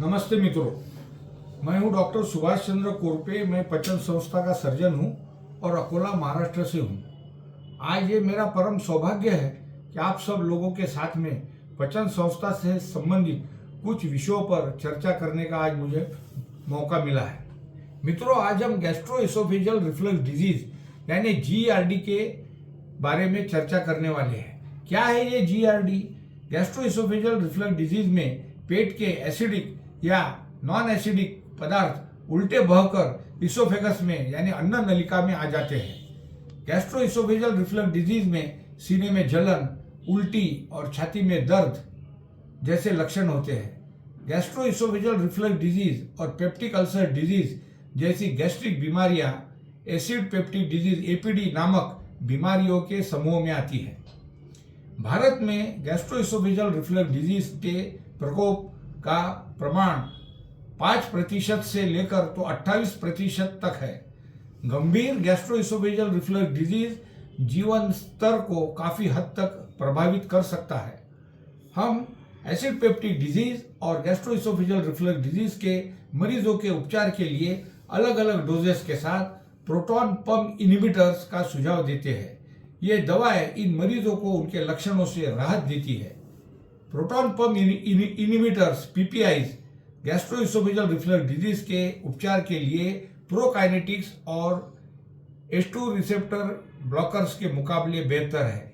नमस्ते मित्रों, मैं हूं डॉक्टर सुभाष चंद्र कोरपे। मैं पचन संस्था का सर्जन हूं और अकोला महाराष्ट्र से हूं। आज ये मेरा परम सौभाग्य है कि आप सब लोगों के साथ में पचन संस्था से संबंधित कुछ विषयों पर चर्चा करने का आज मुझे मौका मिला है। मित्रों, आज हम गैस्ट्रोएसोफेजियल रिफ्लक्स डिजीज यानी GERD के बारे में चर्चा करने वाले हैं। क्या है ये GERD? गैस्ट्रोएसोफेजियल रिफ्लक्स डिजीज में पेट के एसिडिक या नॉन एसिडिक पदार्थ उल्टे बहकर इसोफेगस में यानी अन्न नलिका में आ जाते हैं। गैस्ट्रोएसोफेजियल रिफ्लक्स डिजीज में सीने में जलन, उल्टी और छाती में दर्द जैसे लक्षण होते हैं। गैस्ट्रोएसोफेजियल रिफ्लक्स डिजीज और पेप्टिक अल्सर डिजीज जैसी गैस्ट्रिक बीमारियां एसिड पेप्टिक डिजीज APD नामक बीमारियों के समूह में आती है। भारत में गैस्ट्रोएसोफेजियल रिफ्लक्स डिजीज के प्रकोप का प्रमाण 5% से लेकर तो 28% तक है। गंभीर गैस्ट्रोएसोफेजियल रिफ्लक्स डिजीज जीवन स्तर को काफी हद तक प्रभावित कर सकता है। हम एसिड पेप्टिक डिजीज और गैस्ट्रोएसोफेजियल रिफ्लक्स डिजीज के मरीजों के उपचार के लिए अलग अलग डोजेस के साथ प्रोटॉन पंप इनहिबिटर्स का सुझाव देते हैं। ये दवाएं इन मरीजों को उनके लक्षणों से राहत देती है। Proton pump inhibitors PPIs gastro-oesophageal reflux disease के उपचार के लिए प्रोकाइनेटिक्स और H2 रिसेप्टर ब्लॉकर्स के मुकाबले बेहतर है।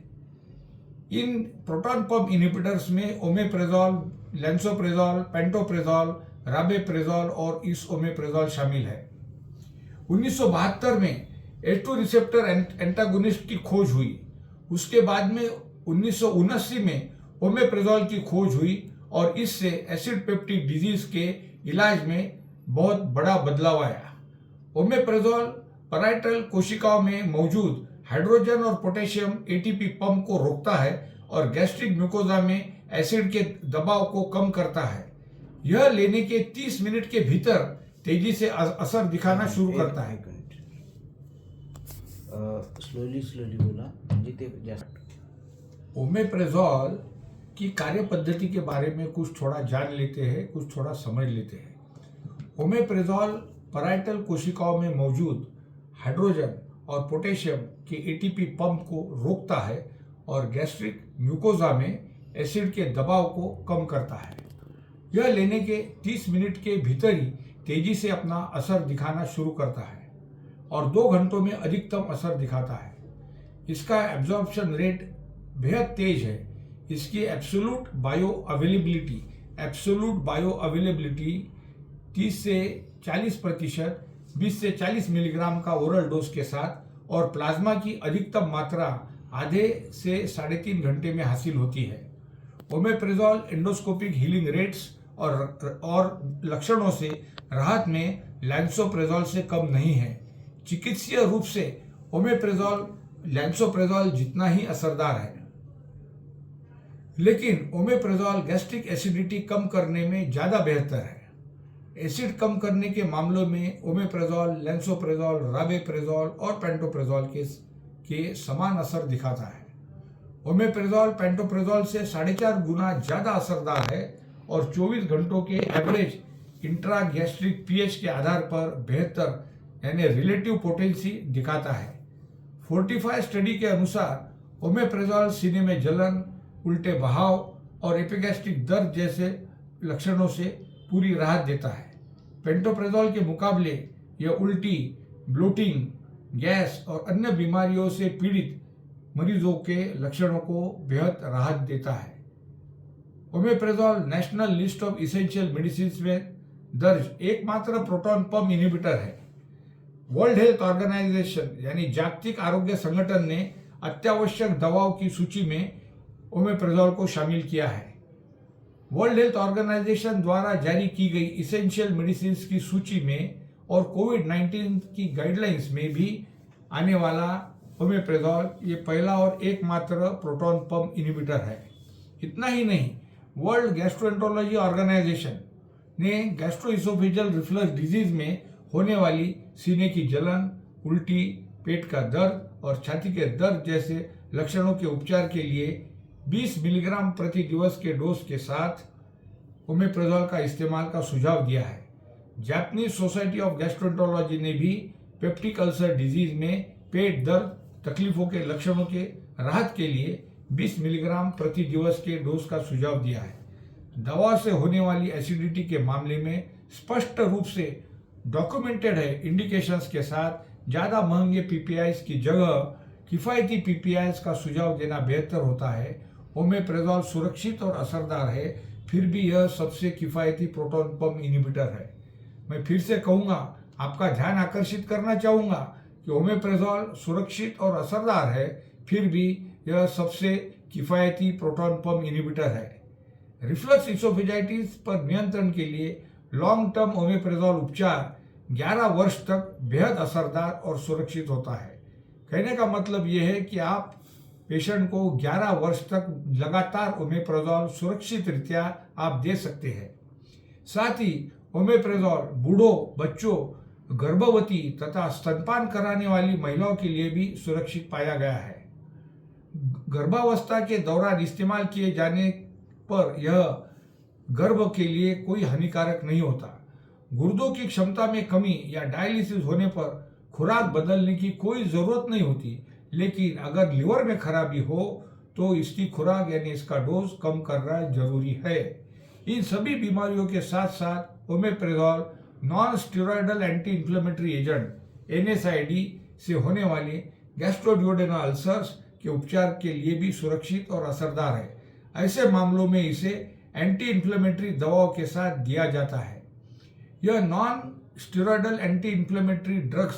इन प्रोटॉन पंप इनहिबिटर्स में ओमेप्रेजोल, लैंसोप्रेजोल, पेंटोप्रेजोल, राबेप्रेजोल और इसओमेप्रेजोल शामिल है। 1972 में H2 रिसेप्टर एंटागोनिस्ट की खोज हुई। उसके बाद में 1979 में ओमेप्रेजोल की खोज हुई और इससे एसिड पेप्टिक डिजीज के इलाज में बहुत बड़ा बदलाव आया। ओमेप्रेजोल पैराइटल कोशिकाओं में मौजूद हाइड्रोजन और पोटेशियम ATP पंप को रोकता है और गैस्ट्रिक म्यूकोजा में एसिड के दबाव को कम करता है। यह लेने के 30 मिनट के भीतर तेजी से असर दिखाना शुरू करता है। स्लोली बोला म्हणजे ते जास्त। ओमेप्रेजोल की कार्य पद्धति के बारे में कुछ थोड़ा जान लेते हैं, कुछ थोड़ा समझ लेते हैं। ओमेप्रेजोल पैराइटल कोशिकाओं में मौजूद हाइड्रोजन और पोटेशियम के ATP पंप को रोकता है और गैस्ट्रिक म्यूकोजा में एसिड के दबाव को कम करता है। यह लेने के 30 मिनट के भीतर ही तेजी से अपना असर दिखाना शुरू करता है और 2 घंटों में अधिकतम असर दिखाता है। इसका एब्जॉर्प्शन रेट बेहद तेज है। इसकी एब्सोल्यूट बायो अवेलेबिलिटी 30 से 40%, 20 से 40 मिलीग्राम का ओरल डोज के साथ और प्लाज्मा की अधिकतम मात्रा आधे से 3.5 घंटे में हासिल होती है। ओमेप्रेजोल एंडोस्कोपिक हीलिंग रेट्स और लक्षणों से राहत में लैंसोप्रेजोल से कम नहीं है। चिकित्सीय रूप से ओमेप्रेजोल लैंसोप्रेजोल जितना ही असरदार है, लेकिन ओमेप्रेजोल गैस्ट्रिक एसिडिटी कम करने में ज़्यादा बेहतर है। एसिड कम करने के मामलों में ओमेप्रेजोल, लैंसोप्रेजोल, राबेप्रेजोल और पेंटोप्रेजोल के समान असर दिखाता है। ओमेप्रेजोल पेंटोप्रेजोल से 4.5 गुना ज़्यादा असरदार है और 24 घंटों के एवरेज इंट्रागैस्ट्रिक pH के आधार पर बेहतर यानी रिलेटिव पोटेंसी दिखाता है। फोर्टिफाई स्टडी के अनुसार ओमेप्रेजोल सीने में जलन, उल्टे बहाव और एपिगैस्ट्रिक दर्द जैसे लक्षणों से पूरी राहत देता है। पेंटोप्रेजोल के मुकाबले यह उल्टी, ब्लोटिंग, गैस और अन्य बीमारियों से पीड़ित मरीजों के लक्षणों को बेहद राहत देता है। Omeprazole national list of essential medicine में दर्ज एकमात्र प्रोटॉन पंप इनहिबिटर है। वर्ल्ड हेल्थ ऑर्गेनाइजेशन यानी जागतिक आरोग्य संगठन ने अत्यावश्यक दवाओं की सूची में ओमेप्रेजोल को शामिल किया है। वर्ल्ड हेल्थ ऑर्गेनाइजेशन द्वारा जारी की गई इसेंशियल मेडिसिन की सूची में और कोविड-19 की गाइडलाइंस में भी आने वाला ओमेप्रेजोल ये पहला और एकमात्र प्रोटॉन पंप इनहिबिटर है। इतना ही नहीं, वर्ल्ड गैस्ट्रोएंटरोलॉजी ऑर्गेनाइजेशन ने गैस्ट्रोएसोफेजियल रिफ्लक्स डिजीज में होने वाली सीने की जलन, उल्टी, पेट का दर्द और छाती के दर्द जैसे लक्षणों के उपचार के लिए 20 मिलीग्राम प्रति दिवस के डोज के साथ ओमेप्राजोल का इस्तेमाल का सुझाव दिया है। जापानीज सोसाइटी ऑफ गैस्ट्रोएंटरोलॉजी ने भी पेप्टिक अल्सर डिजीज में पेट दर्द तकलीफों के लक्षणों के राहत के लिए 20 मिलीग्राम प्रति दिवस के डोज का सुझाव दिया है। दवा से होने वाली एसिडिटी के मामले में स्पष्ट रूप से डॉक्यूमेंटेड है इंडिकेशंस के साथ ज़्यादा महंगे पीपीआईज की जगह किफ़ायती पीपीआईज का सुझाव देना बेहतर होता है। ओमेप्राजोल सुरक्षित और असरदार है, फिर भी यह सबसे किफ़ायती प्रोटॉन पंप इनहिबिटर है। मैं फिर से कहूँगा, आपका ध्यान आकर्षित करना चाहूँगा कि ओमेप्राजोल सुरक्षित और असरदार है, फिर भी यह सबसे किफ़ायती प्रोटॉन पंप इनहिबिटर है। रिफ्लक्स इसोफेजाइटिस पर नियंत्रण के लिए लॉन्ग टर्म ओमेप्राजोल उपचार 11 वर्ष तक बेहद असरदार और सुरक्षित होता है। कहने का मतलब यह है कि आप पेशेंट को 11 वर्ष तक लगातार ओमेप्राजोल सुरक्षित रीत्या आप दे सकते हैं। साथ ही ओमेप्राजोल बूढ़ों, बच्चों, गर्भवती तथा स्तनपान कराने वाली महिलाओं के लिए भी सुरक्षित पाया गया है। गर्भावस्था के दौरान इस्तेमाल किए जाने पर यह गर्भ के लिए कोई हानिकारक नहीं होता। गुर्दों की क्षमता में कमी या डायलिसिस होने पर खुराक बदलने की कोई ज़रूरत नहीं होती, लेकिन अगर लीवर में खराबी हो तो इसकी खुराक यानी इसका डोज कम करना जरूरी है। इन सभी बीमारियों के साथ साथ omeprazole non steroidal anti inflammatory agent NSAID से होने वाले गैस्ट्रोड्यूोडेनल अल्सर्स के उपचार के लिए भी सुरक्षित और असरदार है। ऐसे मामलों में इसे एंटी इन्फ्लेमेटरी दवाओं के साथ दिया जाता है। यह non steroidal anti inflammatory drugs